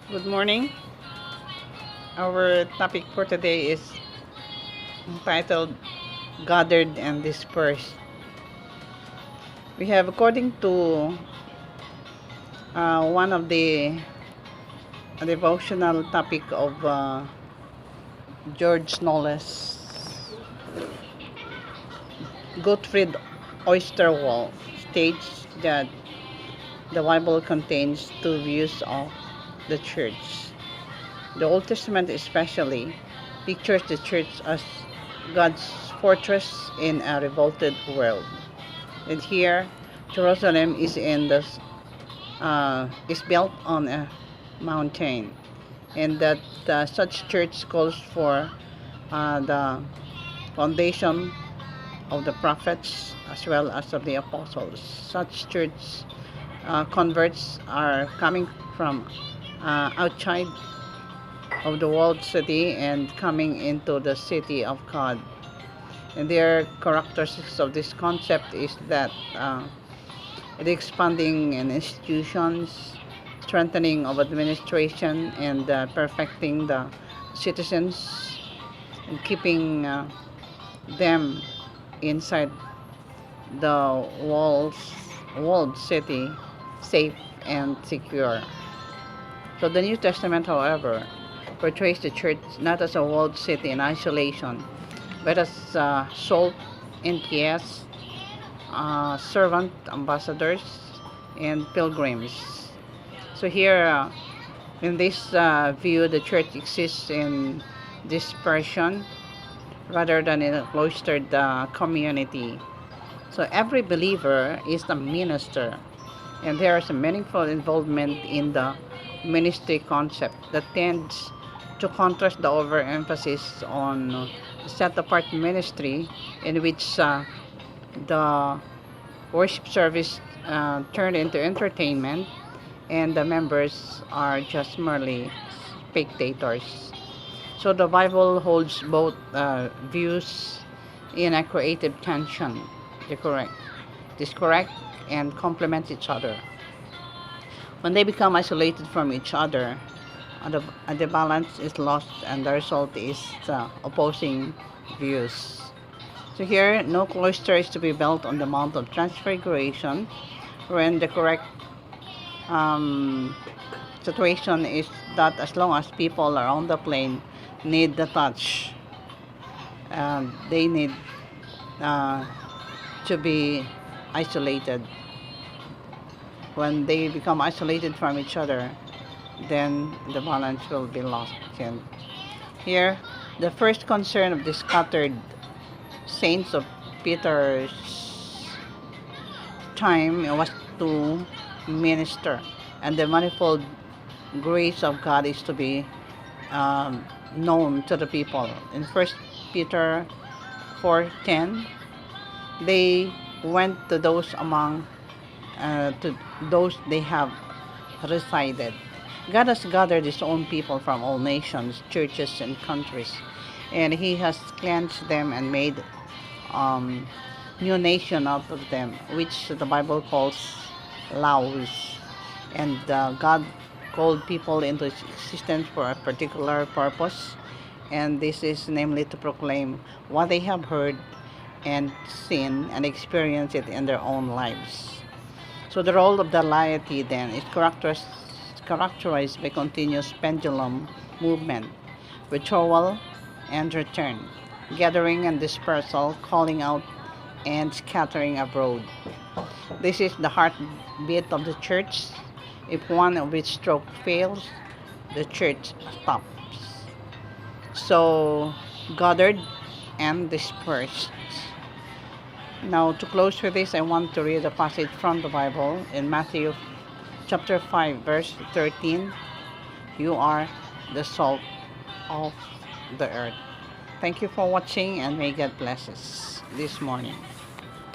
Good morning. Our topic for today is entitled Gathered and Dispersed. We have, according to one of the devotional topic of George Knowles, Gottfried Oysterwald states that the Bible contains two views of the church. The Old Testament especially pictures the church as God's fortress in a revolted world. And here, Jerusalem is built on a mountain, and that such church calls for the foundation of the prophets as well as of the apostles. Such church converts are coming from outside of the walled city and coming into the city of God. And their characteristics of this concept is that the expanding in institutions, strengthening of administration, and perfecting the citizens, and keeping them inside the walled city safe and secure. So the New Testament, however, portrays the church not as a walled city in isolation, but as salt and tears, servant ambassadors, and pilgrims. So here, in this view, the church exists in dispersion rather than in a cloistered community. So every believer is a minister, and there is a meaningful involvement in the ministry concept that tends to contrast the overemphasis on set-apart ministry, in which the worship service turned into entertainment, and the members are just merely spectators. So the Bible holds both views in a creative tension. They're correct. It is correct and complement each other. When they become isolated from each other, the balance is lost, and the result is opposing views. So here, no cloister is to be built on the Mount of Transfiguration, when the correct um, situation is that as long as people around the plane need the touch, they need uh, to be isolated. When they become isolated from each other, then the balance will be lost. And here, the first concern of the scattered saints of Peter's time was to minister, and the manifold grace of God is to be known to the people. In First Peter 4:10, they went to those they have resided. God has gathered his own people from all nations, churches, and countries, and he has cleansed them and made um, new nation out of them, which the Bible calls Laos. And God called people into existence for a particular purpose, and this is namely to proclaim what they have heard and seen and experience it in their own lives. So the role of the laity then is characterized by continuous pendulum movement, withdrawal and return, gathering and dispersal, calling out and scattering abroad. This is the heartbeat of the church. If one of its stroke fails, the church stops. So, gathered and dispersed. Now, to close with this, I want to read a passage from the Bible in Matthew chapter 5, verse 13. You are the salt of the earth. Thank you for watching, and may God bless us this morning.